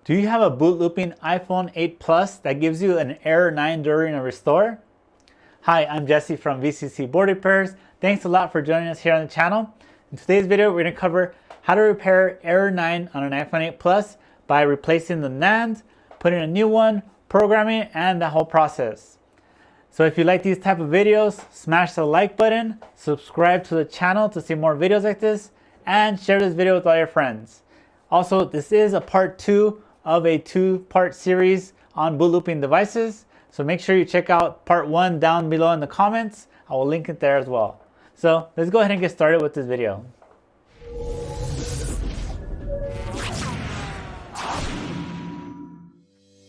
Do you have a bootlooping iPhone 8 Plus that gives you an error 9 during a restore? Hi, I'm Jesse from VCC Board Repairs. Thanks a lot for joining us here on the channel. In today's video, we're going to cover how to repair error 9 on an iPhone 8 Plus by replacing the Nand, putting a new one, programming, and the whole process. So if you like these type of videos, smash the like button, subscribe to the channel to see more videos like this, and share this video with all your friends. Also, this is a part 2 of a 2-part series on bootlooping devices. So make sure you check out part 1 down below in the comments. I will link it there as well. So let's go ahead and get started with this video.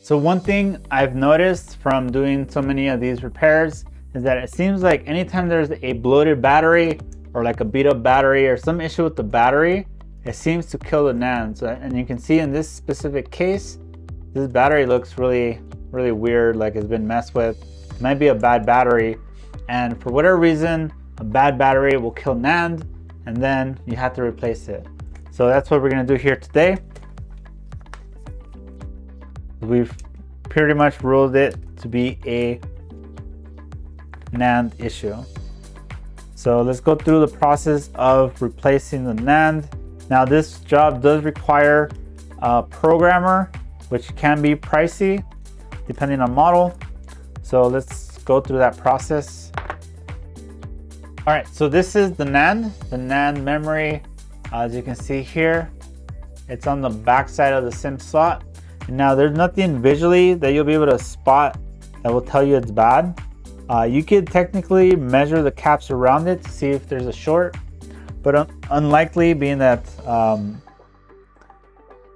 So one thing I've noticed from doing so many of these repairs is that it seems like anytime there's a bloated battery or like a beat up battery or some issue with the battery, it seems to kill the Nand. So, and you can see in this specific case, this battery looks really weird, like it's been messed with. It might be a bad battery, and for whatever reason, a bad battery will kill Nand, and then you have to replace it. So that's what we're gonna do here today. We've pretty much ruled it to be a Nand issue. So let's go through the process of replacing the Nand. Now this job does require a programmer, which can be pricey depending on model. So let's go through that process. All right, so this is the Nand memory. As you can see here, it's on the back side of the SIM slot. And now there's nothing visually that you'll be able to spot that will tell you it's bad. You could technically measure the caps around it to see if there's a short, but unlikely, being that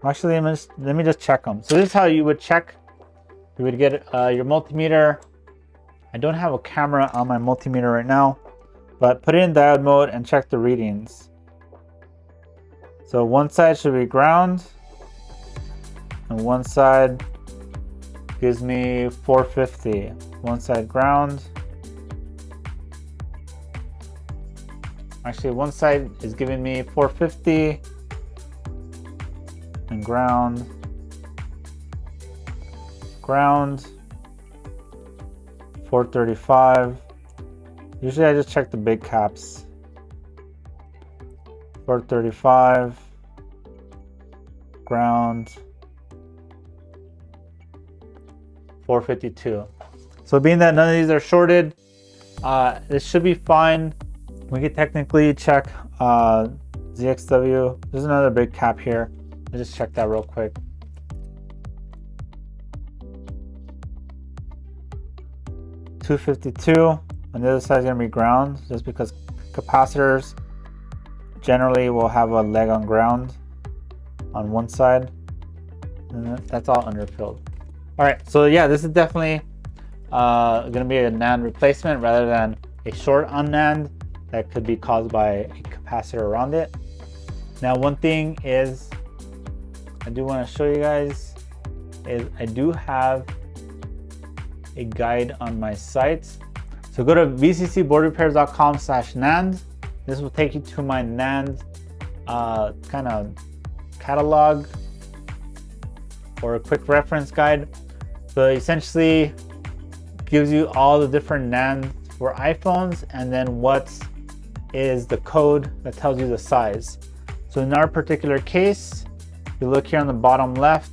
actually let me just check them. So this is how you would check. You would get your multimeter. I don't have a camera on my multimeter right now, but put it in diode mode and check the readings. So one side should be ground and one side gives me 450. One side ground. Actually, one side is giving me 450 and ground 435. Usually I just check the big caps. 435 ground 452. So being that none of these are shorted, this should be fine. We could technically check ZXW. There's another big cap here. Let's just check that real quick. $252, and the other side is going to be ground, just because capacitors generally will have a leg on ground on one side, and that's all underfilled. All right, so yeah, this is definitely going to be a Nand replacement rather than a short on Nand that could be caused by a capacitor around it. Now, one thing is I do want to show you guys is I do have a guide on my site. So go to vccboardrepairs.com/Nand. This will take you to my Nand kind of catalog or a quick reference guide. So essentially gives you all the different Nand for iPhones, and then what is the code that tells you the size. So in our particular case, if you look here on the bottom left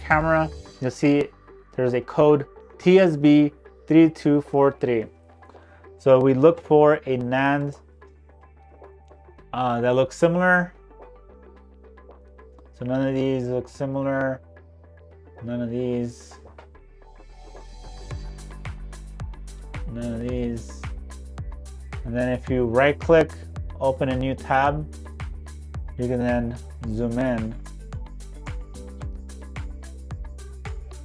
camera, you'll see there's a code TSB3243. So we look for a Nand that looks similar. So none of these look similar. None of these. None of these. And then if you right click, open a new tab, you can then zoom in.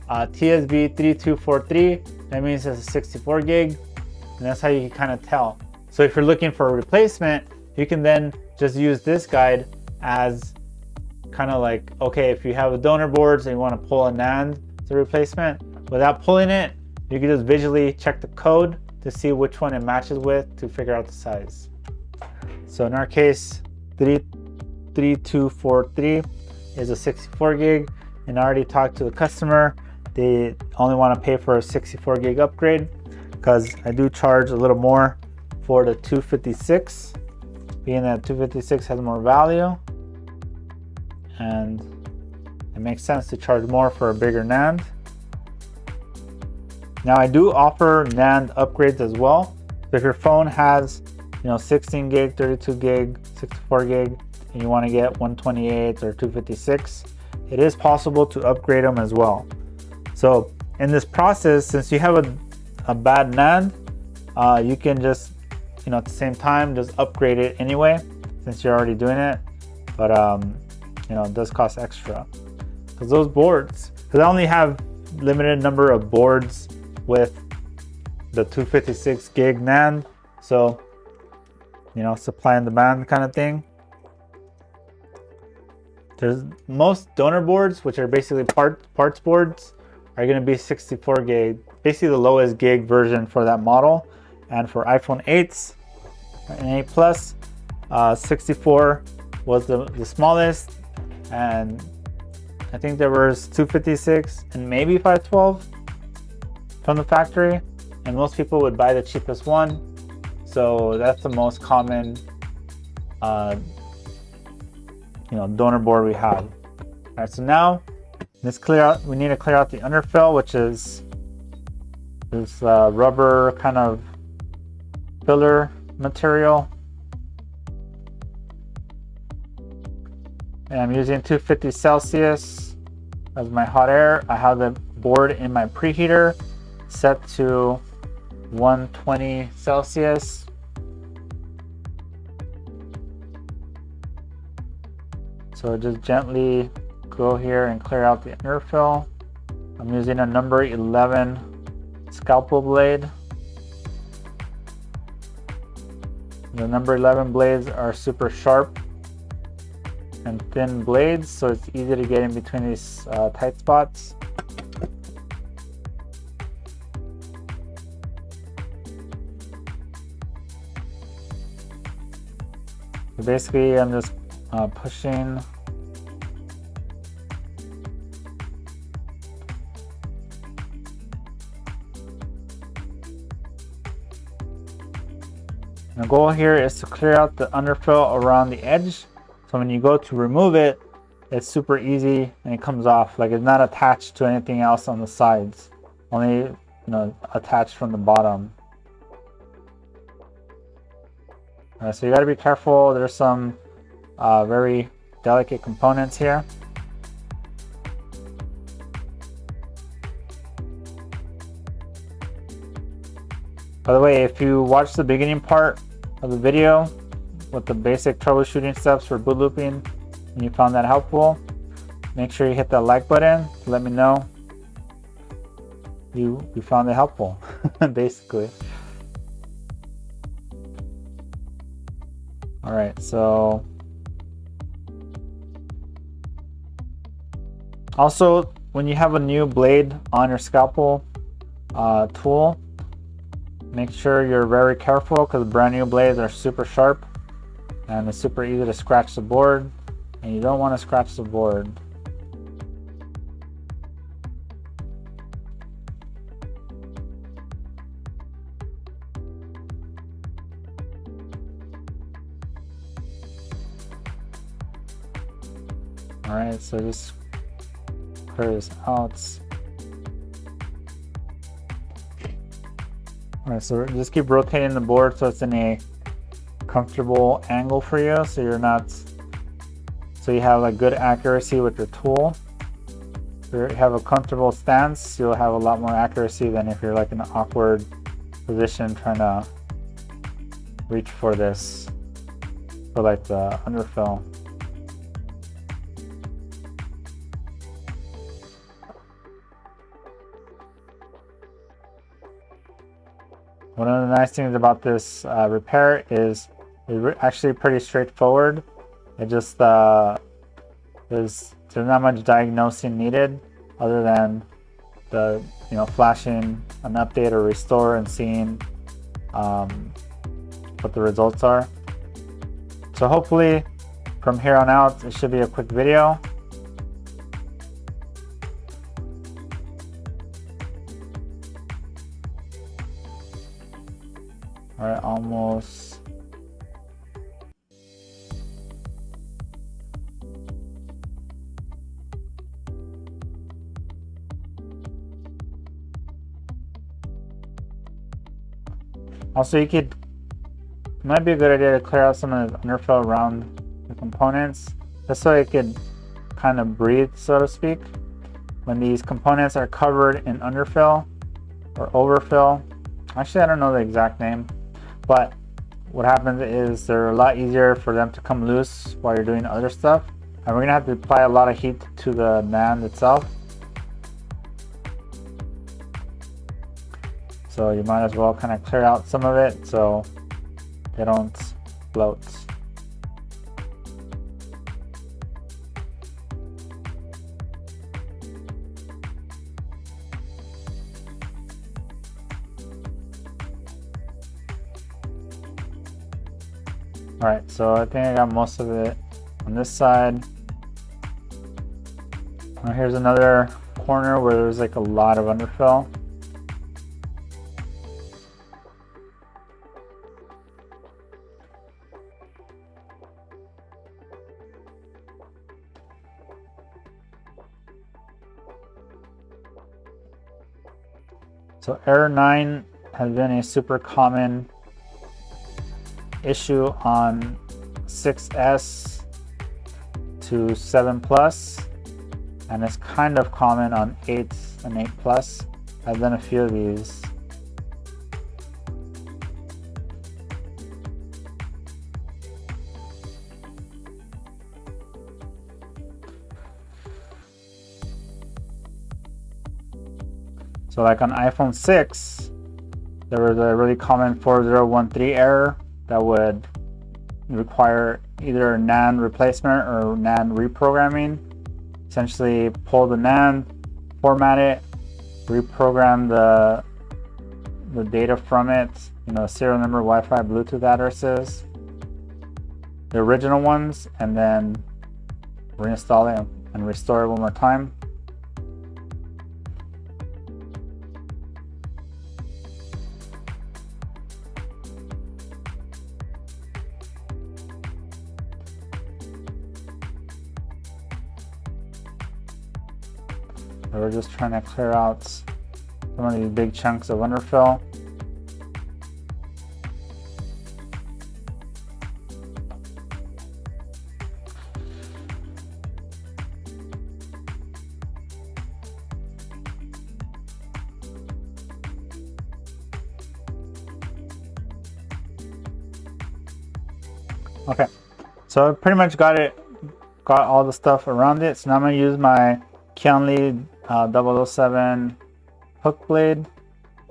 TSB3243, that means it's a 64 gig, and that's how you can kind of tell. So if you're looking for a replacement, you can then just use this guide as kind of like, okay, if you have a donor board and you want to pull a Nand as a replacement, without pulling it, you can just visually check the code to see which one it matches with to figure out the size. So in our case, 3243 is a 64 gig. and I already talked to the customer. They only want to pay for a 64 gig upgrade because I do charge a little more for the 256, being that 256 has more value, and it makes sense to charge more for a bigger NAND. Now I do offer NAND upgrades as well. So if your phone has 16 gig, 32 gig, 64 gig, and you want to get 128 or 256, it is possible to upgrade them as well. So in this process, since you have a bad NAND, you can just at the same time just upgrade it anyway, since you're already doing it. But it does cost extra because those boards, because I only have limited number of boards with the 256 gig NAND, so supply and demand kind of thing. There's most donor boards, which are basically parts boards, are going to be 64 gig, basically the lowest gig version for that model. And for iPhone 8s and 8 Plus, 64 was the smallest, and I think there was 256 and maybe 512 from the factory, and most people would buy the cheapest one. So that's the most common donor board we have. All right, so now we need to clear out the underfill, which is this rubber kind of filler material. And I'm using 250 Celsius as my hot air. I have the board in my preheater set to 120 Celsius. So just gently go here and clear out the underfill. I'm using a number 11 scalpel blade. The number 11 blades are super sharp and thin blades, so it's easy to get in between these tight spots. So basically, I'm just pushing the goal here is to clear out the underfill around the edge, so when you go to remove it, it's super easy and it comes off. Like, it's not attached to anything else on the sides, only attached from the bottom. So you got to be careful. There's some very delicate components here. By the way, if you watch the beginning part of the video with the basic troubleshooting steps for boot looping and you found that helpful, make sure you hit that like button to let me know you found it helpful, basically. All right, so also when you have a new blade on your scalpel tool, make sure you're very careful because brand new blades are super sharp and it's super easy to scratch the board, and you don't want to scratch the board. All right, so just clear this out. All right, so just keep rotating the board so it's in a comfortable angle for you, so you have a good accuracy with your tool. If you have a comfortable stance, you'll have a lot more accuracy than if you're like in an awkward position trying to reach for this, for like the underfill. One of the nice things about this repair is it's actually pretty straightforward. It just there's not much diagnosing needed other than the flashing an update or restore and seeing what the results are. So hopefully from here on out it should be a quick video. All right, almost. Also, it might be a good idea to clear out some of the underfill around the components, just so it could kind of breathe, so to speak. When these components are covered in underfill or overfill, actually I don't know the exact name, but what happens is they're a lot easier for them to come loose while you're doing other stuff. And we're gonna have to apply a lot of heat to the NAND itself. So you might as well kind of clear out some of it so they don't float. All right, so I think I got most of it on this side. Now here's another corner where there's like a lot of underfill. So error 9 has been a super common issue on 6S to 7 Plus, and it's kind of common on 8 and 8 Plus. I've done a few of these. So like on iPhone 6, there was a really common 4013 error that would require either a NAND replacement or NAND reprogramming. Essentially pull the NAND, format it, reprogram the data from it, serial number, Wi-Fi, Bluetooth addresses, the original ones, and then reinstall it and restore it one more time. We're just trying to clear out some of these big chunks of underfill. Okay, so I pretty much got all the stuff around it. So now I'm going to use my Kianli 007 hook blade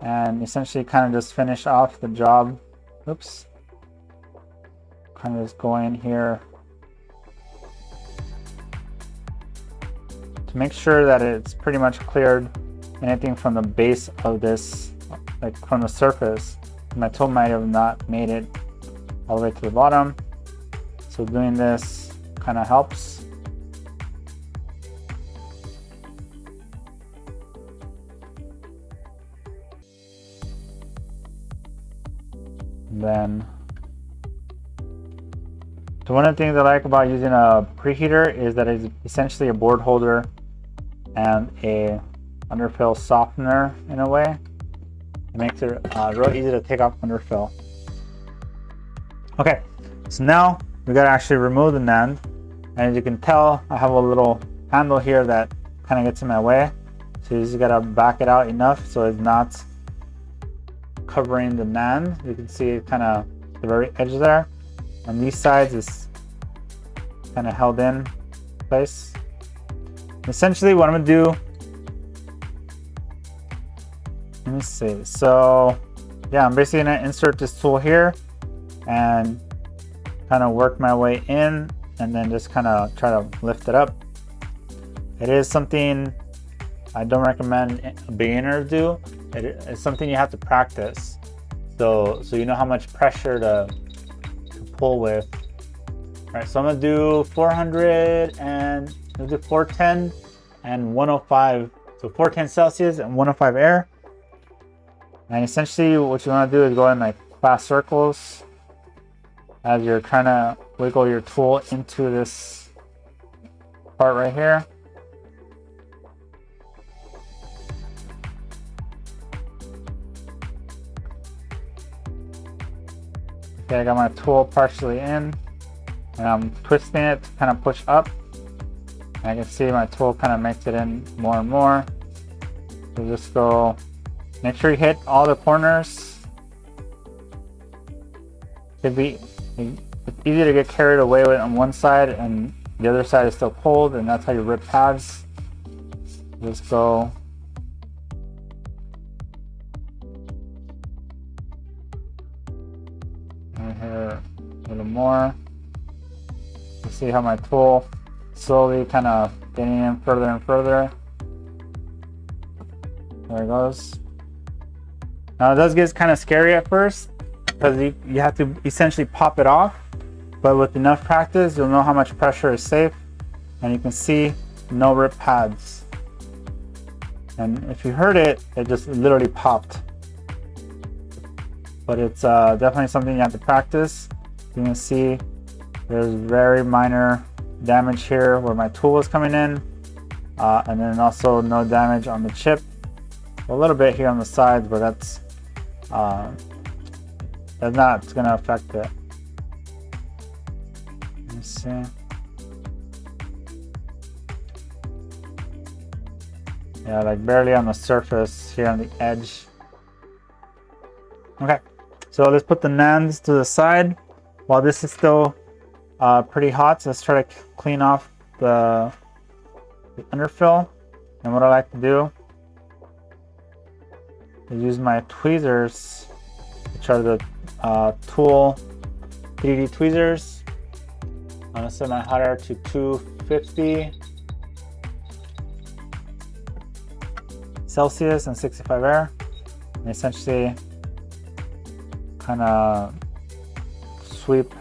and essentially kind of just finish off the job. Oops. Kind of just go in here to make sure that it's pretty much cleared anything from the base of this, like from the surface. My tool might have not made it all the way to the bottom. So doing this kind of helps. Then, so one of the things I like about using a preheater is that it's essentially a board holder and a underfill softener in a way. It makes it real easy to take off underfill. Okay, so now we gotta actually remove the NAND, and as you can tell, I have a little handle here that kind of gets in my way. So you just gotta back it out enough so it's not covering the NAND. You can see it kind of the very edge there, and these sides is kind of held in place. Essentially what I'm gonna do, let me see, so yeah, I'm basically gonna insert this tool here and kind of work my way in and then just kind of try to lift it up. It is something I don't recommend a beginner do. It's something you have to practice, so you know how much pressure to pull with. All right, so I'm gonna do 400 and I'll do 410 and 105. So 410 Celsius and 105 air. And essentially what you want to do is go in like fast circles as you're trying to wiggle your tool into this part right here. Okay, I got my tool partially in, and I'm twisting it to kind of push up. And I can see my tool kind of makes it in more and more. So just go, make sure you hit all the corners. It's easy to get carried away with on one side and the other side is still cold, and that's how you rip pads. Just go. Right here a little more. You see how my tool slowly kind of getting in further and further. There it goes. Now it does get kind of scary at first because you have to essentially pop it off, but with enough practice you'll know how much pressure is safe, and you can see no rip pads. And if you heard it, it just literally popped. But it's definitely something you have to practice. You can see there's very minor damage here where my tool was coming in, and then also no damage on the chip. A little bit here on the sides, but that's not going to affect it. Let me see. Yeah, like barely on the surface here on the edge. Okay, so let's put the Nands to the side. While this is still pretty hot, so let's try to clean off the underfill. And what I like to do is use my tweezers, which are the Tool 3D tweezers. I'm gonna set my hot air to 250 Celsius and 65 air, and essentially kind of sweep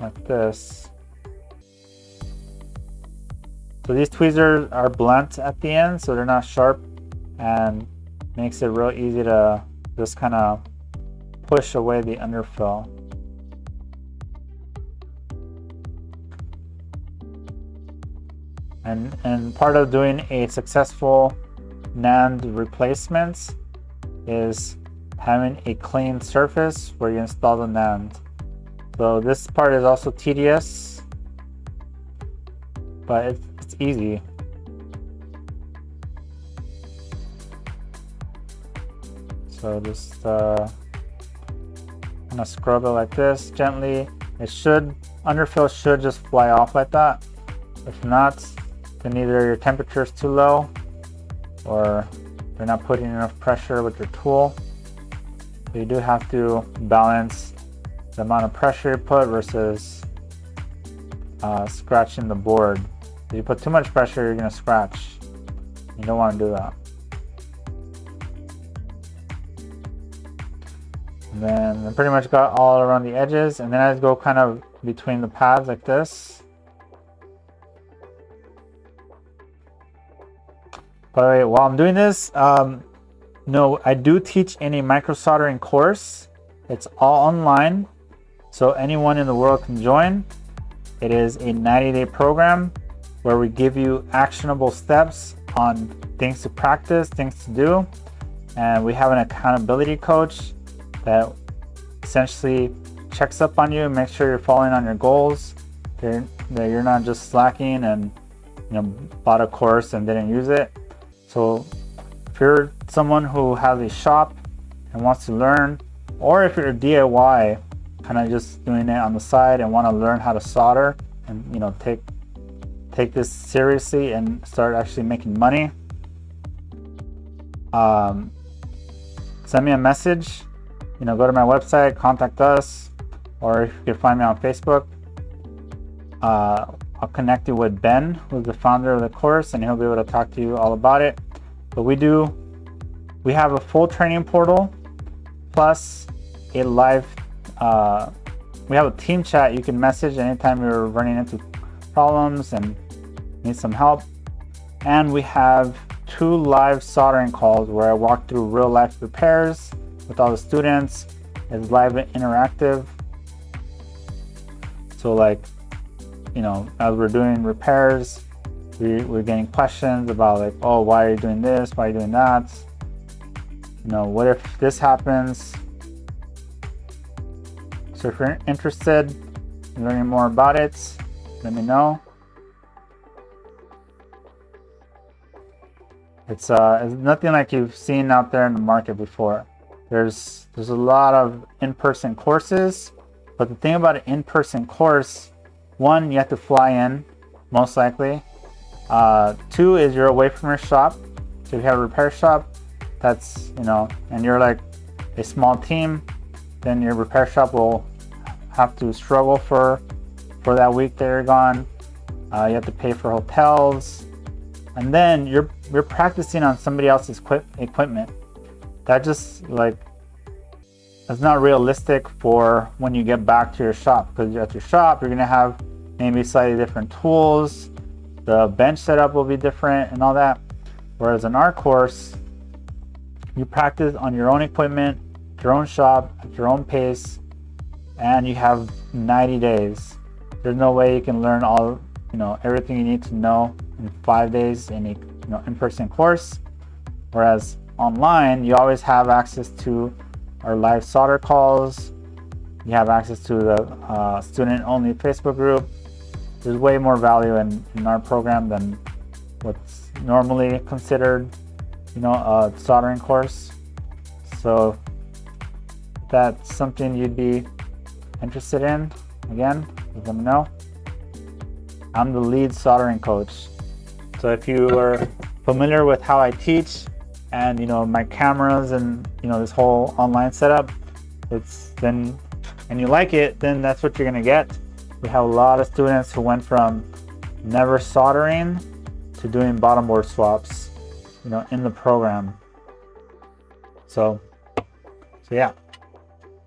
like this. So these tweezers are blunt at the end, so they're not sharp, and makes it real easy to just kind of push away the underfill. And part of doing a successful NAND replacement is having a clean surface where you install the NAND. So this part is also tedious, but it's easy. So just kind of scrub it like this gently. Underfill should just fly off like that. If not, then either your temperature is too low or you're not putting enough pressure with your tool. So you do have to balance the amount of pressure you put versus scratching the board. If you put too much pressure, you're going to scratch. You don't want to do that. And then I pretty much got all around the edges, and then I just go kind of between the pads like this. By the way, while I'm doing this, no, I do teach in a microsoldering course. It's all online, so anyone in the world can join. It is a 90-day program where we give you actionable steps on things to practice, things to do, and we have an accountability coach that essentially checks up on you, makes sure you're following on your goals, that you're not just slacking and bought a course and didn't use it. So if you're someone who has a shop and wants to learn, or if you're a DIY, kind of just doing it on the side and want to learn how to solder and take this seriously and start actually making money, send me a message. Go to my website, contact us, or if you can find me on Facebook. I'll connect you with Ben, who's the founder of the course, and he'll be able to talk to you all about it. But we have a full training portal plus a live, we have a team chat you can message anytime you're running into problems and need some help. And we have 2 live soldering calls where I walk through real life repairs with all the students. It's live and interactive. So like, you know, as we're doing repairs, we're getting questions about like, oh, why are you doing this? Why are you doing that? You know, what if this happens? So if you're interested in learning more about it, let me know. It's nothing like you've seen out there in the market before. There's a lot of in-person courses, but the thing about an in-person course, one, you have to fly in, most likely. Two is you're away from your shop. So if you have a repair shop, that's, you know, and you're like a small team, then your repair shop will have to struggle for that week that you're gone. You have to pay for hotels, and then you're practicing on somebody else's equipment. That just like, that's not realistic for when you get back to your shop, because at your shop you're gonna have maybe slightly different tools, the bench setup will be different and all that. Whereas in our course, you practice on your own equipment, your own shop, at your own pace, and you have 90 days. There's no way you can learn all, you know, everything you need to know in 5 days in a, you know, in-person course. Whereas online, you always have access to our live solder calls. You have access to the student-only Facebook group. There's way more value in our program than what's normally considered, you know, a soldering course. So if that's something you'd be interested in, again, let me know. I'm the lead soldering coach. So if you are familiar with how I teach and, you know, my cameras and, you know, this whole online setup, and you like it, then that's what you're gonna get. We have a lot of students who went from never soldering to doing bottom board swaps, you know, in the program. So yeah.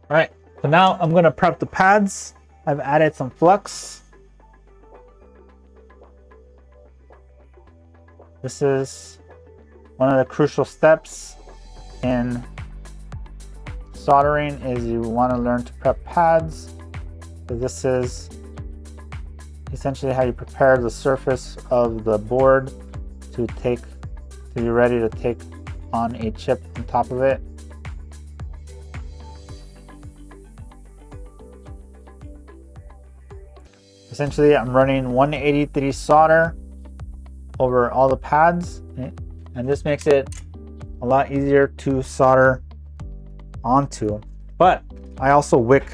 All right, so now I'm gonna prep the pads. I've added some flux. This is one of the crucial steps in soldering, is you want to learn to prep pads. So this is essentially how you prepare the surface of the board to be ready to take on a chip on top of it. Essentially, I'm running 183 solder over all the pads, and this makes it a lot easier to solder onto. But I also wick.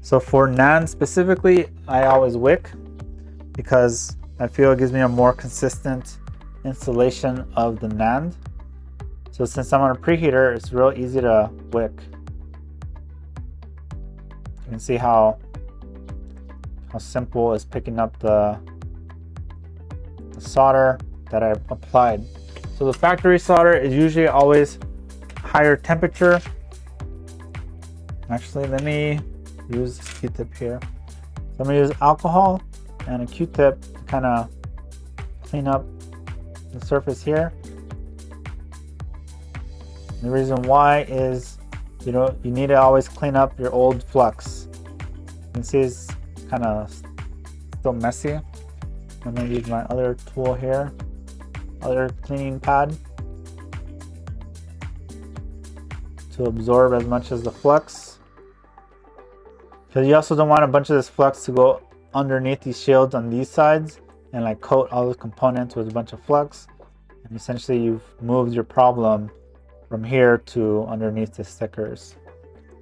So for Nand specifically, I always wick because I feel it gives me a more consistent installation of the Nand. So since I'm on a preheater, it's real easy to wick. You can see how simple is picking up the solder that I applied. So the factory solder is usually always higher temperature. Actually, let me use this Q-tip here. So I'm gonna use alcohol and a Q-tip to kind of clean up the surface here. The reason why is, you know, you need to always clean up your old flux. You can see it's kind of still messy. I'm gonna use my other tool here, other cleaning pad, to absorb as much as the flux. Because you also don't want a bunch of this flux to go underneath these shields on these sides and like coat all the components with a bunch of flux. And essentially you've moved your problem from here to underneath the stickers.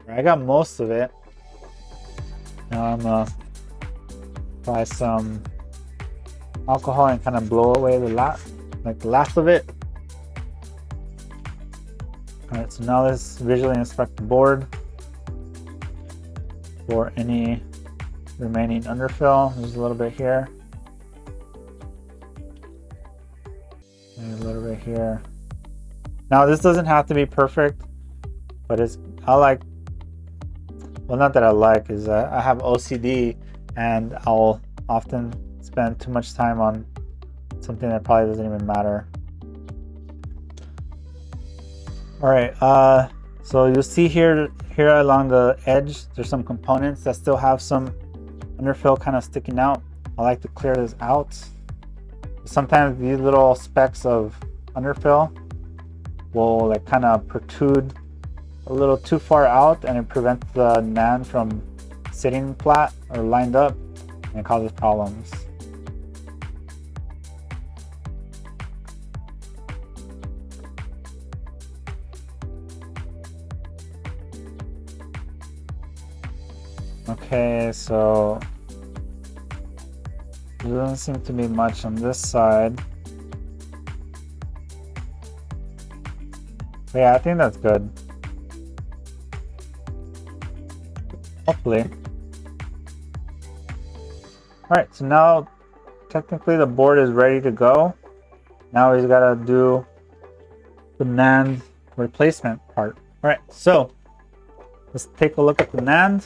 I got most of it. Now I'm gonna apply some alcohol and kind of blow away the last of it. All right, so now let's visually inspect the board for any remaining underfill. There's a little bit here, and a little bit here. Now this doesn't have to be perfect, but not that I like, is I have OCD and I'll often spend too much time on something that probably doesn't even matter. All right, So you'll see here along the edge, there's some components that still have some underfill kind of sticking out. I like to clear this out. Sometimes these little specks of underfill will like kind of protrude a little too far out, and it prevents the NAND from sitting flat or lined up, and it causes problems. Okay, so there doesn't seem to be much on this side. But yeah, I think that's good. Hopefully. Alright, so now technically the board is ready to go. Now he's got to do the NAND replacement part. Alright, so let's take a look at the NAND.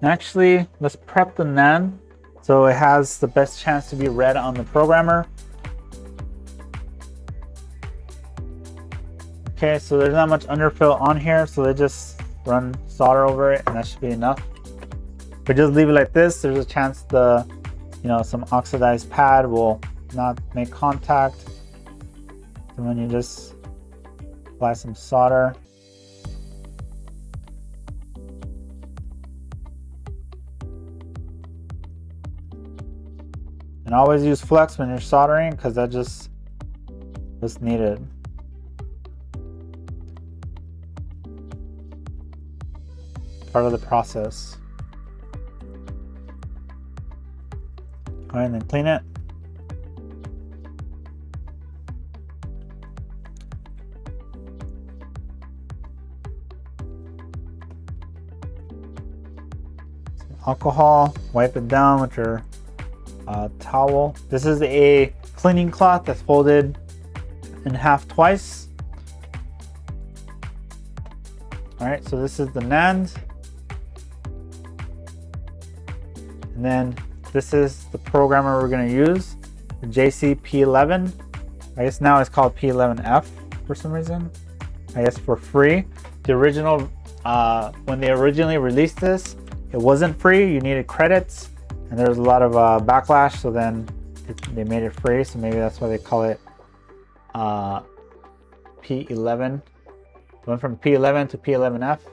Actually, let's prep the NAND so it has the best chance to be read on the programmer. Okay, so there's not much underfill on here, so they just run solder over it and that should be enough. If we just leave it like this, there's a chance some oxidized pad will not make contact. And then you just apply some solder. And always use flux when you're soldering because that just is needed. Part of the process. Go ahead and then clean it. Some alcohol, wipe it down with your towel. This is a cleaning cloth that's folded in half twice. Alright, so this is the NAND. And then this is the programmer we're going to use, the P11. I guess now it's called P11F for some reason. I guess for free. The original, when they originally released this, it wasn't free. You needed credits. And there was a lot of backlash, so then they made it free. So maybe that's why they call it P11. Went from P11 to P11F. All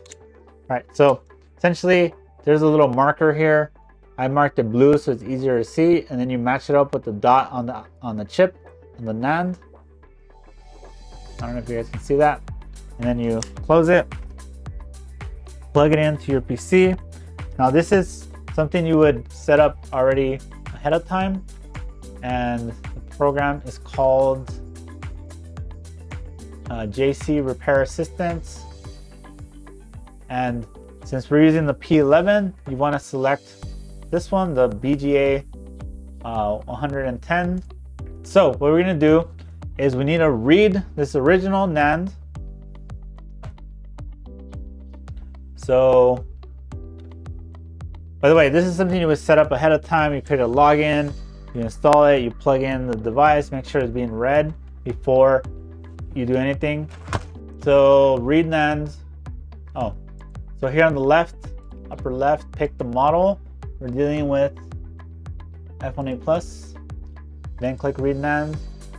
right, so essentially there's a little marker here. I marked it blue so it's easier to see, and then you match it up with the dot on the chip on the NAND. I don't know if you guys can see that. And then you close it, plug it into your PC. Now this is something you would set up already ahead of time, and the program is called JC Repair Assistant. And since we're using the P11, you want to select this one, the BGA 110. So what we're going to do is we need to read this original NAND. So, by the way, this is something you would set up ahead of time. You create a login, you install it, you plug in the device, make sure it's being read before you do anything. So read NAND. Oh, so here on the left, upper left, pick the model. We're dealing with iPhone 8 Plus. Then click read NAND,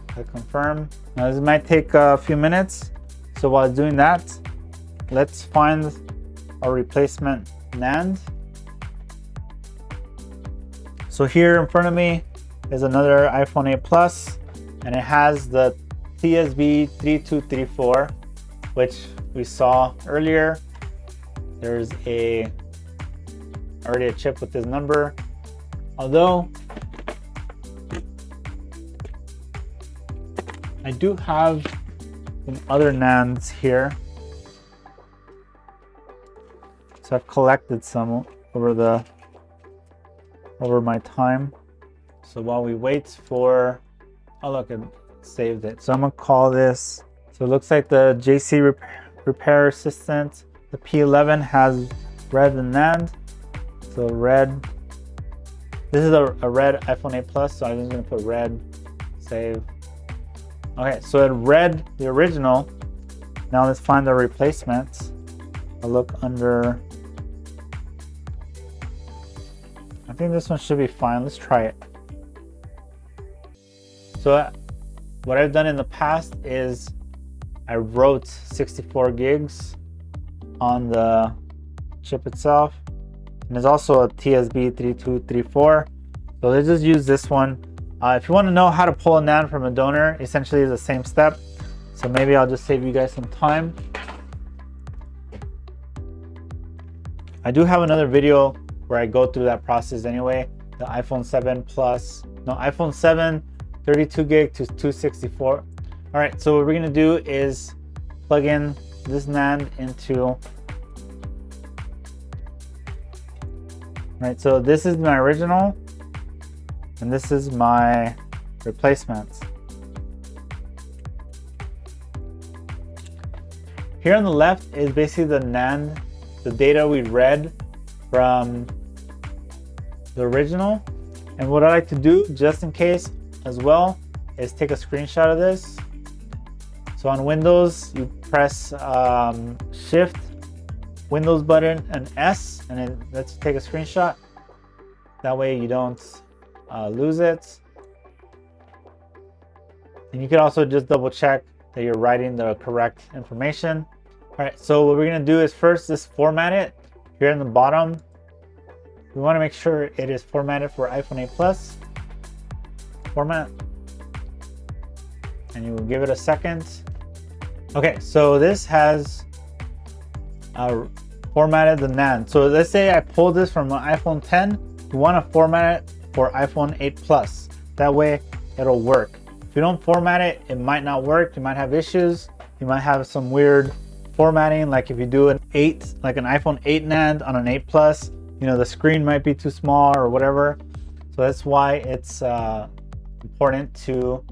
click confirm. Now this might take a few minutes. So while doing that, let's find our replacement NAND. So here in front of me is another iPhone 8 Plus, and it has the TSB3234, which we saw earlier. There's already a chip with this number. Although I do have some other NANDs here. So I've collected some over my time. So while we wait for, oh look, it saved it. So I'm gonna call this, so it looks like the JC Repair Assistant, the P11 has read the NAND. So red, this is a red iPhone 8 Plus, so I'm just gonna put red, save. Okay, so it read the original. Now let's find the replacements. I'll look under, I think this one should be fine. Let's try it. So what I've done in the past is I wrote 64 gigs on the chip itself. And there's also a TSB3234. So let's just use this one. If you want to know how to pull a NAND from a donor, essentially it's the same step. So maybe I'll just save you guys some time. I do have another video where I go through that process anyway. The iPhone 7 Plus, no, iPhone 7, 32 gig to 264. All right, so what we're gonna do is plug in this NAND into, all right, so this is my original and this is my replacements. Here on the left is basically the NAND, the data we read from the original. And what I like to do, just in case as well, is take a screenshot of this. So on Windows, you press Shift, Windows button, and S, and then let's take a screenshot. That way you don't lose it. And you can also just double check that you're writing the correct information. All right, so what we're gonna do is first just format it. Here in the bottom, we wanna make sure it is formatted for iPhone 8 Plus. Format. And you will give it a second. Okay, so this has formatted the NAND. So let's say I pulled this from an iPhone 10. You wanna format it for iPhone 8 Plus. That way it'll work. If you don't format it, it might not work. You might have issues. You might have some weird formatting, like if you do an 8, like an iPhone 8 NAND on an 8 Plus, you know, the screen might be too small or whatever. So that's why it's important to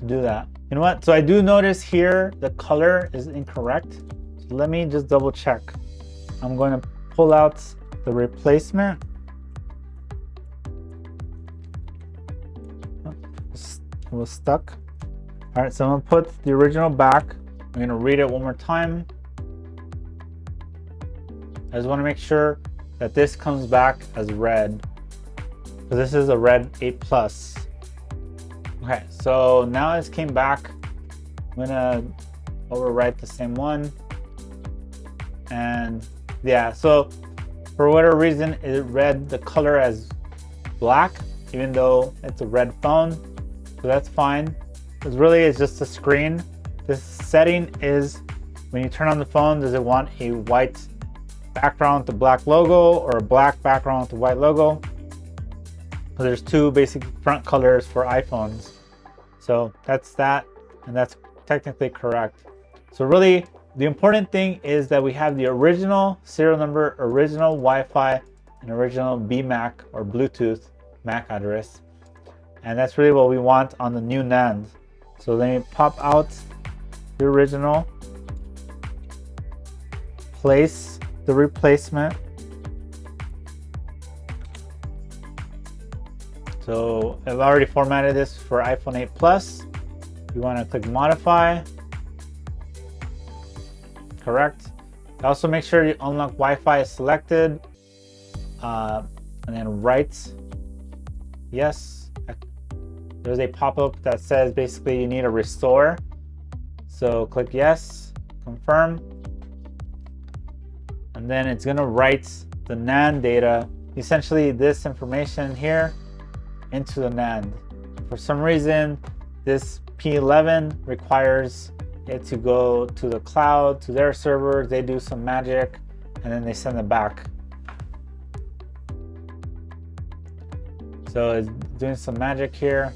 do that. You know what? So I do notice here the color is incorrect. So let me just double check. I'm going to pull out the replacement. It was stuck. All right, so I'm gonna put the original back. I'm gonna read it one more time. I just wanna make sure that this comes back as red. So this is a red 8 Plus. Okay, so now this came back. I'm gonna overwrite the same one. And yeah, so for whatever reason, it read the color as black, even though it's a red phone. So that's fine. Because really it's just a screen. This setting is when you turn on the phone, does it want a white background with the black logo or a black background with the white logo? So there's two basic front colors for iPhones. So that's that, and that's technically correct. So really the important thing is that we have the original serial number, original Wi-Fi, and original BMAC or Bluetooth MAC address. And that's really what we want on the new NAND. So let me pop out the original, place the replacement. So I've already formatted this for iPhone 8 Plus. You want to click modify. Correct. Also make sure you unlock Wi-Fi is selected. And then write yes. There's a pop-up that says basically you need a restore. So click yes, confirm. And then it's gonna write the NAND data, essentially this information here, into the NAND. For some reason, this P11 requires it to go to the cloud, to their server, they do some magic, and then they send it back. So it's doing some magic here.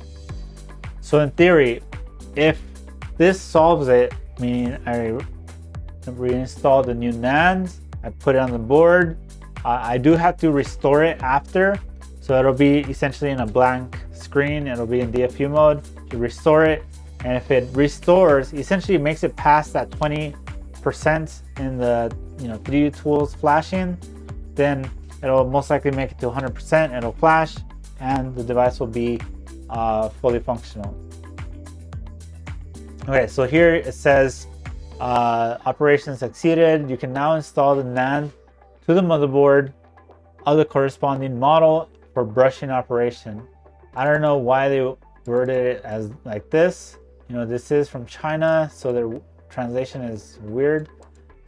So in theory, if this solves it, meaning I reinstall the new NAND, I put it on the board, I do have to restore it after. So it'll be essentially in a blank screen, it'll be in DFU mode. You restore it, and if it restores, essentially it makes it past that 20% in the 3D tools flashing, then it'll most likely make it to 100%, it'll flash, and the device will be fully functional. Okay, so here it says Operation succeeded. You can now install the NAND to the motherboard of the corresponding model for brushing operation. I don't know why they worded it as like this. You know, this is from China, so their translation is weird.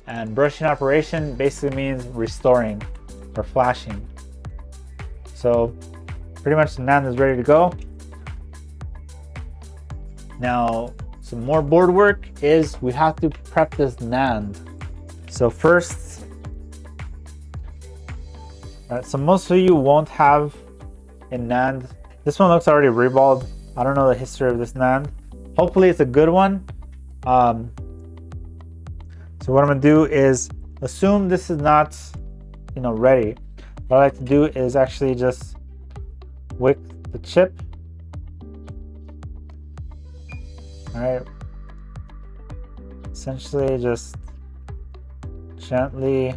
And brushing operation basically means restoring or flashing. So pretty much the NAND is ready to go. Now, some more board work is we have to prep this NAND. So first, so most of you won't have a NAND. This one looks already reballed. I don't know the history of this NAND. Hopefully it's a good one. So what I'm gonna do is assume this is not, you know, ready. What I like to do is actually just wick the chip. All right. Essentially just gently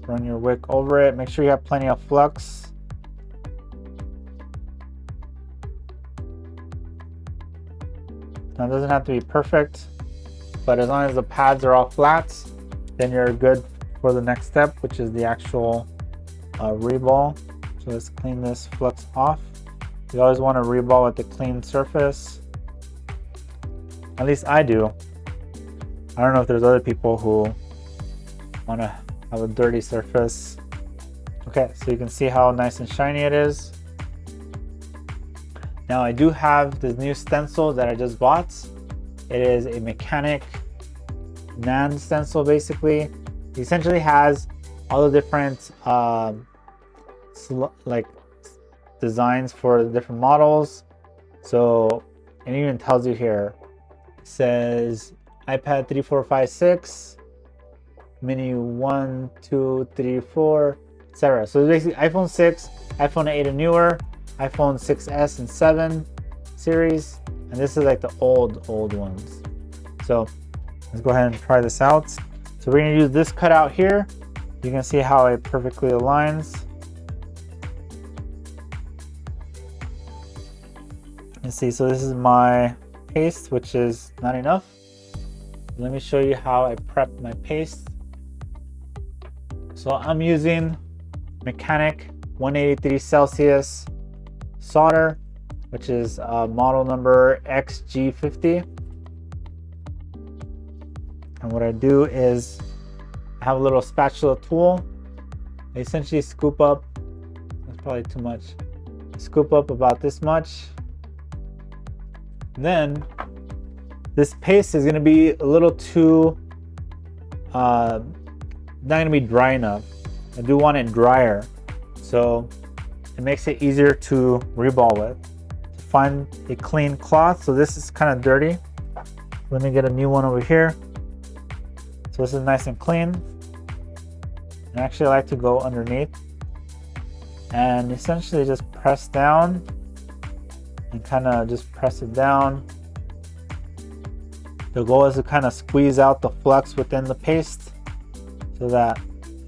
run your wick over it. Make sure you have plenty of flux. Now it doesn't have to be perfect, but as long as the pads are all flat, then you're good for the next step, which is the actual reball. So let's clean this flux off. You always want to reball with a clean surface. At least I do. I don't know if there's other people who want to have a dirty surface. Okay, so you can see how nice and shiny it is. Now I do have this new stencil that I just bought. It is a mechanic NAND stencil basically. It essentially has all the different like designs for the different models. So it even tells you here, it says iPad 3, 4, 5, 6, mini 1, 2, 3, 4, etc. So it's basically iPhone 6, iPhone 8 and newer, iPhone 6s and 7 series, and this is like the old ones. So let's go ahead and try this out. So we're going to use this cutout here. You can see how it perfectly aligns. Let's see, so this is my paste, which is not enough. Let me show you how I prep my paste. So I'm using mechanic 183 Celsius solder, which is model number XG50. And what I do is I have a little spatula tool. I essentially scoop up, that's probably too much, scoop up about this much. Then this paste is going to be a little too not going to be dry enough. I do want it drier, so it makes it easier to reball with. Find a clean cloth. So this is kind of dirty. Let me get a new one over here. So this is nice and clean. And actually I like to go underneath and essentially just press down and kind of just press it down. The goal is to kind of squeeze out the flux within the paste so that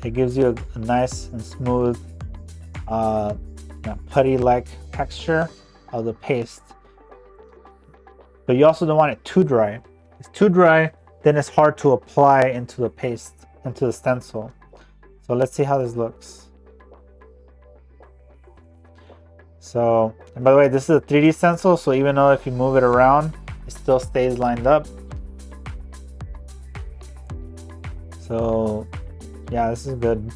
it gives you a nice and smooth putty-like texture of the paste. But you also don't want it too dry. If it's too dry, then it's hard to apply into the paste, into the stencil. So let's see how this looks. So, and by the way, this is a 3D stencil, so even though if you move it around, it still stays lined up. So yeah, this is good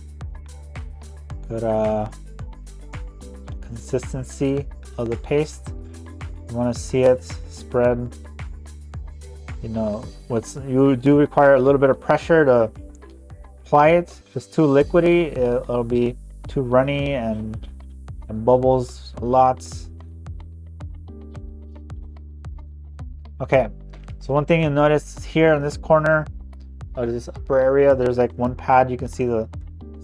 consistency of the paste. You want to see it spread. You know, you do require a little bit of pressure to apply it. If it's too liquidy, it'll be too runny and bubbles a lot. Okay, so one thing you'll notice here in this corner of this upper area, there's like one pad. You can see the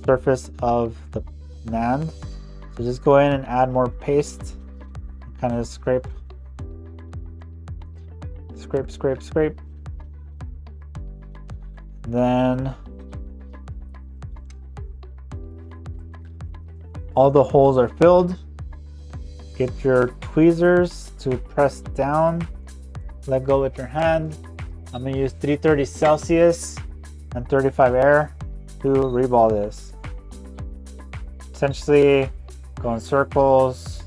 surface of the NAND. So just go in and add more paste. Kind of scrape. Then all the holes are filled. Get your tweezers to press down. Let go with your hand. I'm going to use 330 Celsius and 35 air to reball this. Essentially, go in circles.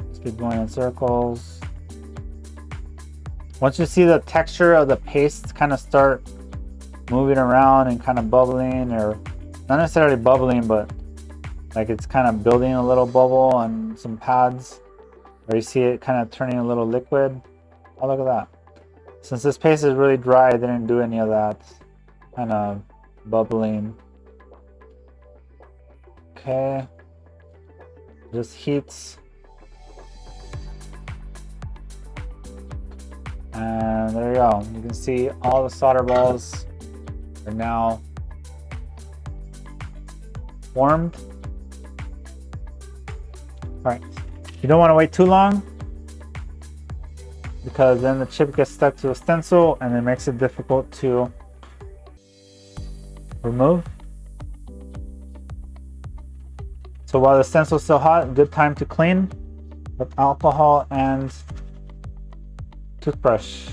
Just keep going in circles. Once you see the texture of the paste kind of start moving around and kind of bubbling, or not necessarily bubbling, but like it's kind of building a little bubble on some pads, or you see it kind of turning a little liquid. Oh, look at that. Since this paste is really dry, I didn't do any of that kind of bubbling. Okay, just heats. And there you go. You can see all the solder balls are now formed. All right, you don't want to wait too long, because then the chip gets stuck to a stencil and it makes it difficult to remove. So while the stencil is still hot, good time to clean with alcohol and toothbrush.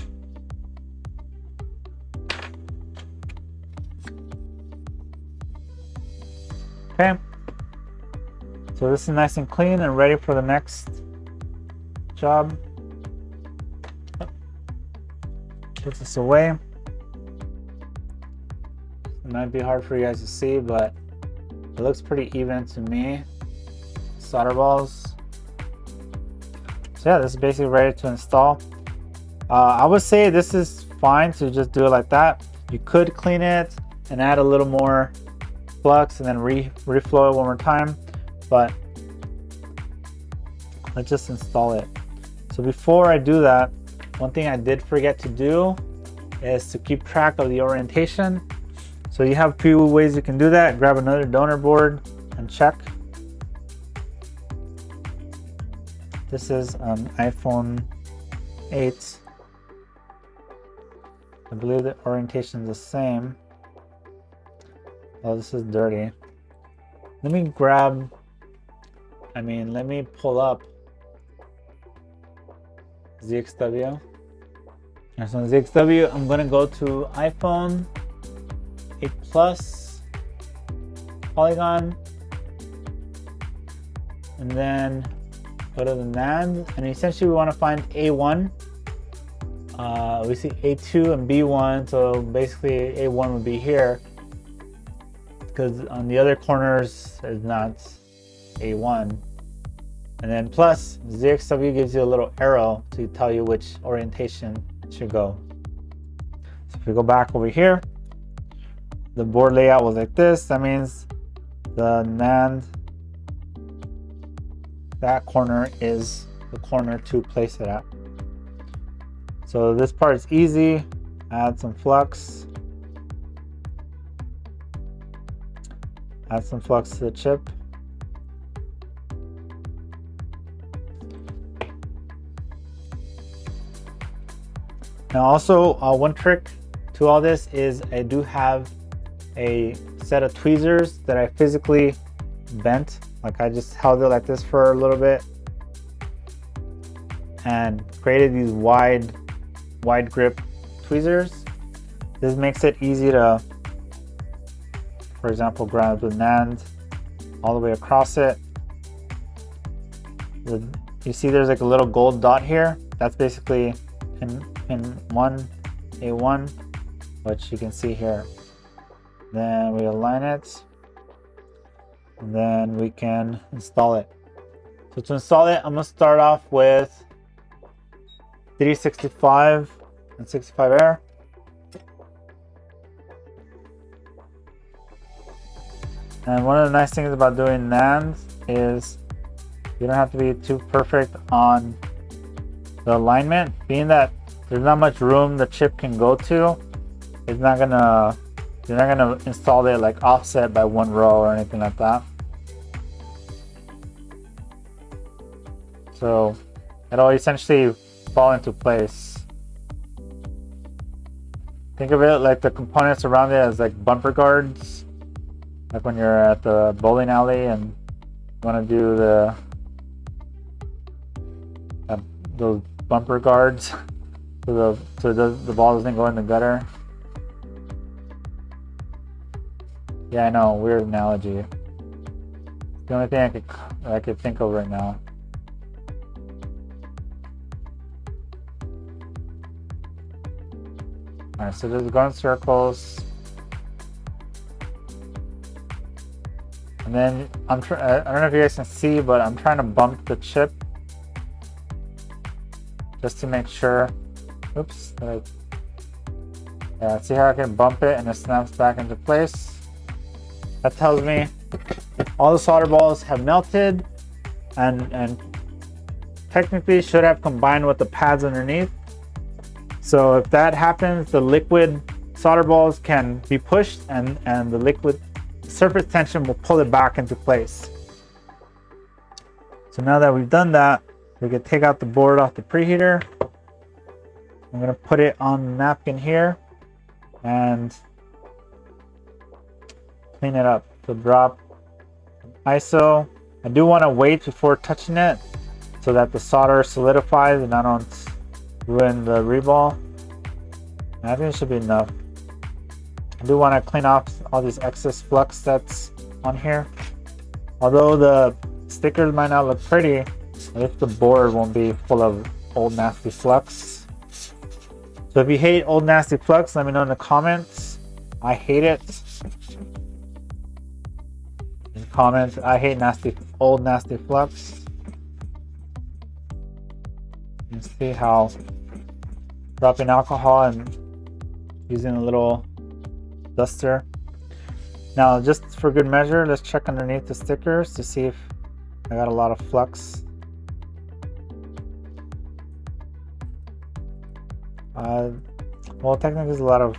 Okay, so this is nice and clean and ready for the next job. Put this away. It might be hard for you guys to see, but it looks pretty even to me. Solder balls. So yeah, this is basically ready to install. I would say this is fine to just do it like that. You could clean it and add a little more flux and then reflow it one more time, but let's just install it. So before I do that, one thing I did forget to do is to keep track of the orientation. So you have a few ways you can do that. Grab another donor board and check. This is an iPhone 8. I believe the orientation is the same. Oh, this is dirty. Let me pull up ZXW. And so on ZXW, I'm gonna go to iPhone 8 Plus, Polygon, and then go to the Nand, and essentially we want to find A1. We see A2 and B1, so basically A1 would be here, because on the other corners is not A1. And then plus ZXW gives you a little arrow to tell you which orientation it should go. So if we go back over here, the board layout was like this. That means the Nand, that corner is the corner to place it at. So this part is easy. Add some flux. Add some flux to the chip. Now also, one trick to all this is I do have a set of tweezers that I physically bent. Like I just held it like this for a little bit and created these wide grip tweezers. This makes it easy to, for example, grab the Nand all the way across it. You see there's like a little gold dot here. That's basically pin 1, A1, which you can see here. Then we align it, and then we can install it. So to install it, I'm gonna start off with 365 and 65 air. And one of the nice things about doing Nand is you don't have to be too perfect on the alignment, being that there's not much room the chip can go to. You're not gonna install it like offset by one row or anything like that. So it'll essentially fall into place. Think of it like the components around it as like bumper guards, like when you're at the bowling alley and you want to do the those bumper guards so the ball doesn't go in the gutter. Yeah, I know, weird analogy. The only thing I could think of right now. Alright, so just go in circles. And then I don't know if you guys can see, but I'm trying to bump the chip just to make sure. Oops. Yeah, see how I can bump it and it snaps back into place? That tells me all the solder balls have melted and technically should have combined with the pads underneath. So if that happens, the liquid solder balls can be pushed and the liquid surface tension will pull it back into place. So now that we've done that, we can take out the board off the preheater. I'm going to put it on the napkin here and clean it up. So drop ISO. I do want to wait before touching it so that the solder solidifies and I don't ruin the reball. I think it should be enough. I do want to clean off all this excess flux that's on here. Although the stickers might not look pretty, at least the board won't be full of old nasty flux. So if you hate old nasty flux, let me know in the comments. I hate it. In comments, I hate old nasty flux. You can see how dropping alcohol and using a little duster. Now, just for good measure, let's check underneath the stickers to see if I got a lot of flux. Well, technically there's a lot of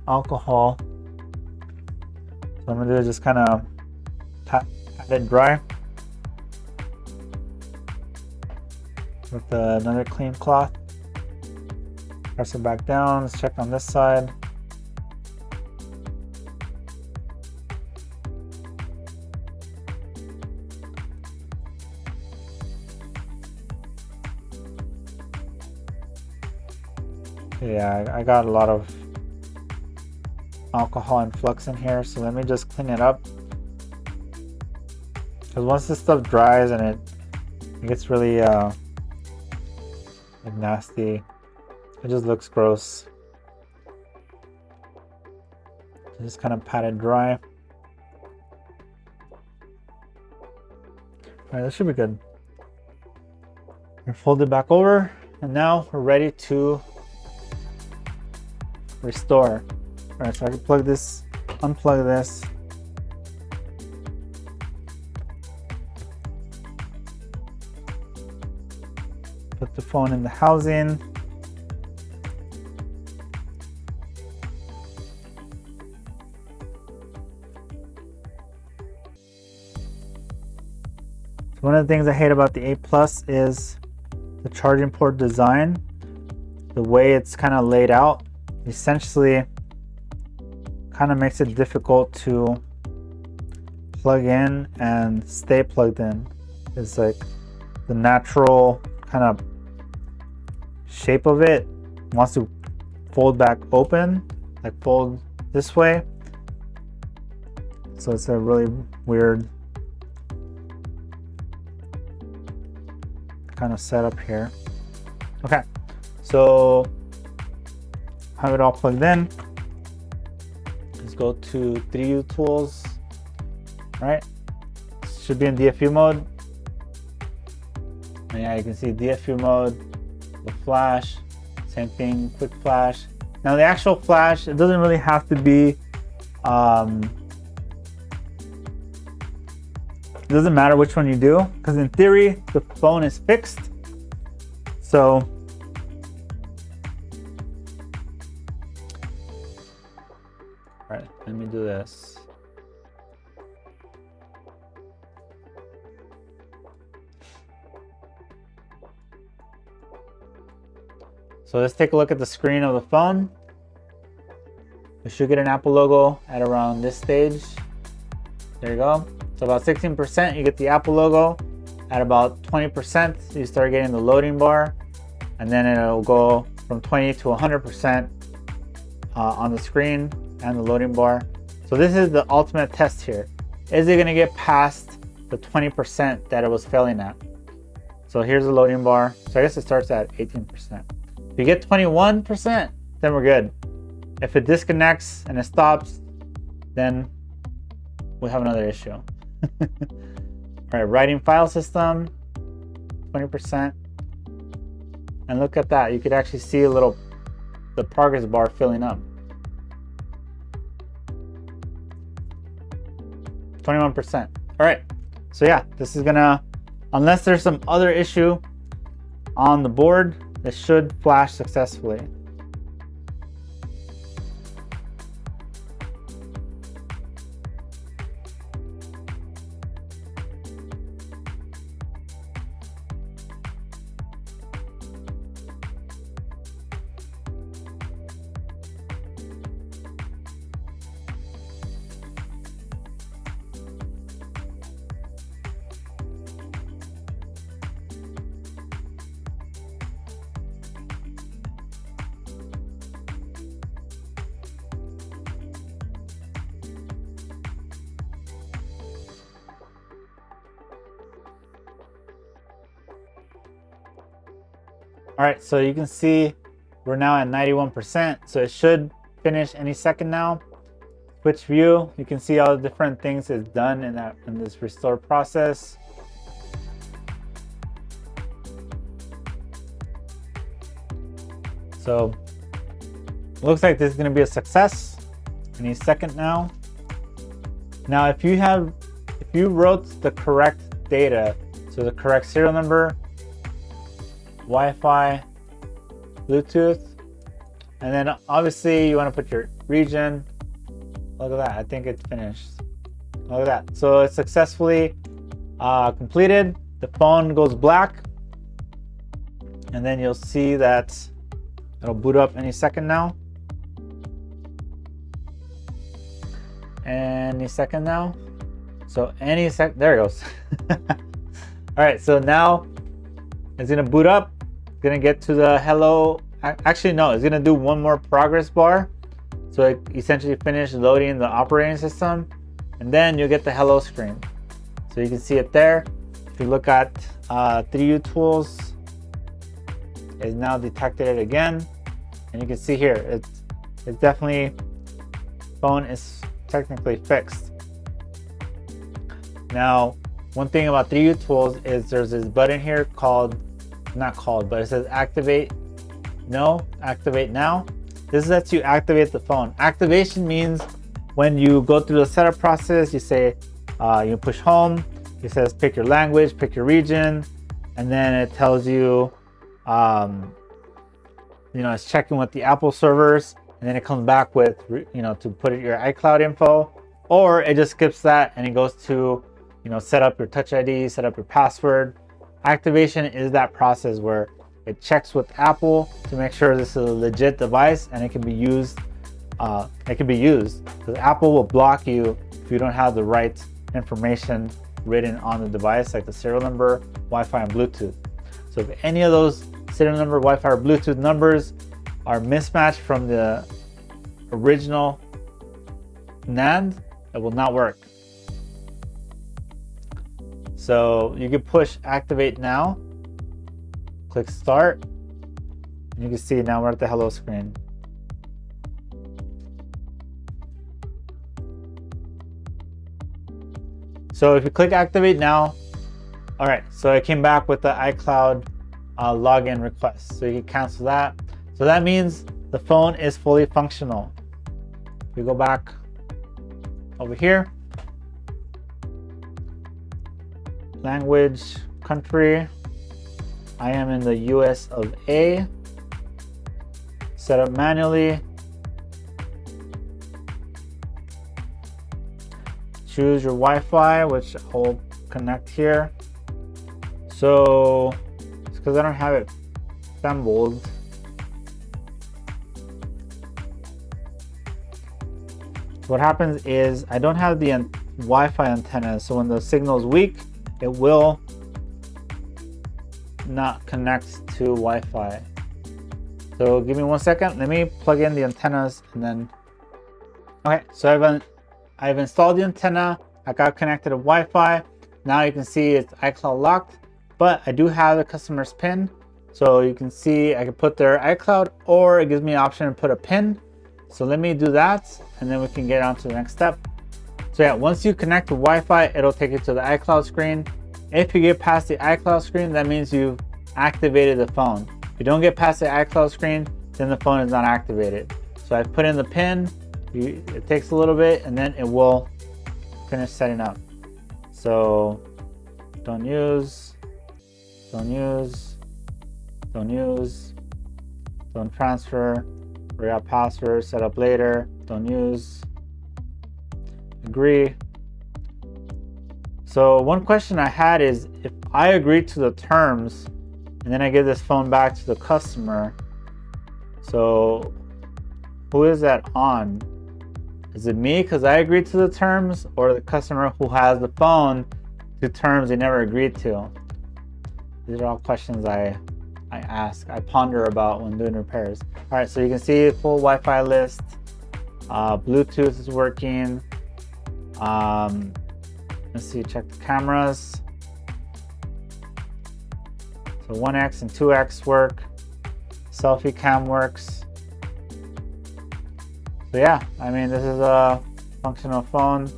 alcohol. So I'm gonna do is just kind of pat it dry with another clean cloth. Press it back down. Let's check on this side. Yeah, I got a lot of alcohol and flux in here, so let me just clean it up. Because once this stuff dries and it gets really nasty, it just looks gross. Just kind of pat it dry. Alright, this should be good. And fold it back over, and now we're ready to restore. Alright, so I can plug this, unplug this. Put the phone in the housing. So one of the things I hate about the 8 Plus is the charging port design. The way it's kind of laid out essentially kind of makes it difficult to plug in and stay plugged in. It's like the natural kind of shape of it wants to fold back open, like fold this way. So it's a really weird kind of setup here. Okay, so have it all plugged in. Let's go to 3U tools. All right, should be in DFU mode. And yeah, you can see DFU mode, the flash, same thing, quick flash. Now the actual flash, it doesn't really have to be, it doesn't matter which one you do, because in theory, the phone is fixed. So, all right, let me do this. So let's take a look at the screen of the phone. You should get an Apple logo at around this stage. There you go. So about 16%, you get the Apple logo. At about 20%, you start getting the loading bar. and then it'll go from 20 to 100% on the screen and the loading bar. So this is the ultimate test here. Is it going to get past the 20% that it was failing at? So here's the loading bar. So I guess it starts at 18%. If you get 21%, then we're good. If it disconnects and it stops, then we have another issue. All right, writing file system, 20%. And look at that. You could actually see the progress bar filling up. 21%. All right. So yeah, this is gonna, unless there's some other issue on the board, this should flash successfully. All right, so you can see we're now at 91%, so it should finish any second now. Switch view, you can see all the different things it's done in this restore process. So it looks like this is going to be a success any second now. Now, if you wrote the correct data, so the correct serial number, Wi-Fi, Bluetooth, and then obviously you want to put your region. Look at that, I think it's finished. Look at that. So it's successfully completed. The phone goes black, and then you'll see that it'll boot up any second now. Any second now. So there it goes. All right, so now it's gonna boot up. It's gonna get to the hello. Actually, no, it's gonna do one more progress bar. So it essentially finished loading the operating system, and then you'll get the hello screen. So you can see it there. If you look at 3U tools, it's now detected it again, and you can see here it's definitely, phone is technically fixed. Now, one thing about 3U tools is there's this button here but it says activate now. This lets you activate the phone. Activation means when you go through the setup process, you say, you push home, it says pick your language, pick your region, and then it tells you, it's checking with the Apple servers, and then it comes back with, to put in your iCloud info, or it just skips that and it goes to, set up your Touch ID, set up your password. Activation is that process where it checks with Apple to make sure this is a legit device and it can be used. Because Apple will block you if you don't have the right information written on the device, like the serial number, Wi-Fi, and Bluetooth. So if any of those serial number, Wi-Fi, or Bluetooth numbers are mismatched from the original Nand, it will not work. So you can push activate now, click start, and you can see now we're at the hello screen. So if you click activate now, all right, so it came back with the iCloud login request. So you can cancel that. So that means the phone is fully functional. We go back over here. Language, country. I am in the US of A. Set up manually. Choose your Wi-Fi, which I'll connect here. So it's because I don't have it assembled. What happens is I don't have the Wi-Fi antenna, so when the signal is weak, it will not connect to Wi-Fi. So give me 1 second. Let me plug in the antennas and then. Okay, so I've installed the antenna. I got connected to Wi-Fi. Now you can see it's iCloud locked, but I do have the customer's PIN. So you can see I can put their iCloud, or it gives me an option to put a PIN. So let me do that, and then we can get on to the next step. So yeah, once you connect to Wi-Fi, it'll take you to the iCloud screen. If you get past the iCloud screen, that means you've activated the phone. If you don't get past the iCloud screen, then the phone is not activated. So I put in the PIN. It takes a little bit, and then it will finish setting up. So don't use, don't use, don't use, don't transfer, forgot password, set up later, don't use, agree. So one question I had is, if I agree to the terms and then I give this phone back to the customer, so who is that on? Is it me because I agreed to the terms, or the customer who has the phone to terms they never agreed to? These are all questions I ponder about when doing repairs. All right, so you can see full Wi-Fi list. Bluetooth is working. Let's see, check the cameras. So 1x and 2x work. Selfie cam works. So yeah, I mean, this is a functional phone.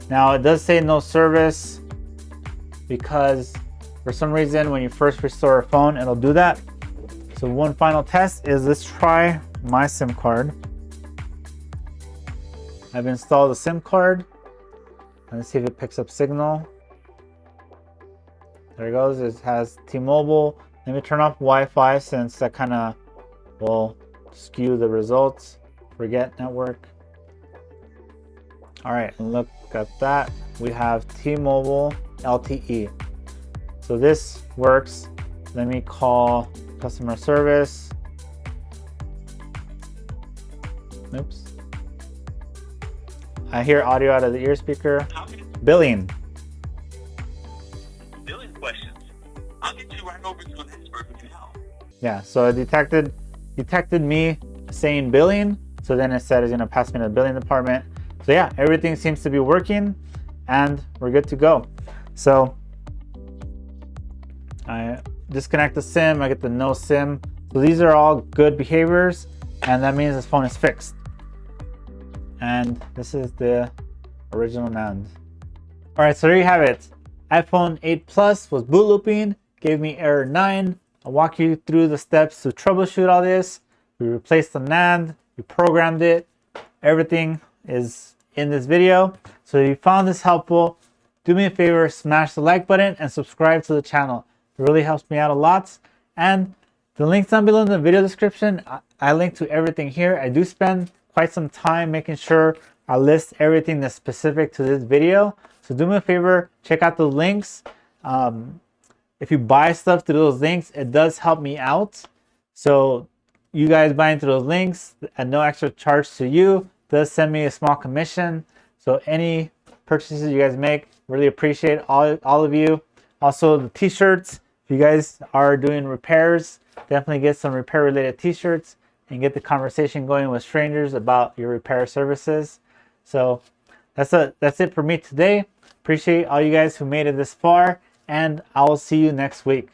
Now it does say no service because for some reason when you first restore a phone, it'll do that. So one final test is, let's try my SIM card. I've installed a SIM card. Let's see if it picks up signal. There it goes. It has T-Mobile. Let me turn off Wi-Fi since that kind of will skew the results. Forget network. All right, and look at that. We have T-Mobile LTE. So this works. Let me call customer service. Oops. I hear audio out of the ear speaker. Billing. Billing questions. I'll get you right over to an expert who can help. Yeah, so it detected me saying billing. So then it said it's gonna pass me to the billing department. So yeah, everything seems to be working and we're good to go. So I disconnect the SIM, I get the no SIM. So these are all good behaviors, and that means this phone is fixed. And this is the original Nand. All right, so there you have it. iPhone 8 Plus was boot looping, gave me error 9. I'll walk you through the steps to troubleshoot all this. We replaced the Nand, we programmed it. Everything is in this video. So if you found this helpful, do me a favor, smash the like button and subscribe to the channel. It really helps me out a lot. And the links down below in the video description, I link to everything here. I do spend quite some time making sure I list everything that's specific to this video. So do me a favor, check out the links. If you buy stuff through those links, it does help me out. So you guys buying through those links at no extra charge to you does send me a small commission. So any purchases you guys make, really appreciate all of you. Also the t-shirts, if you guys are doing repairs, definitely get some repair related t-shirts and get the conversation going with strangers about your repair services. So that's it for me today. Appreciate all you guys who made it this far, and I will see you next week.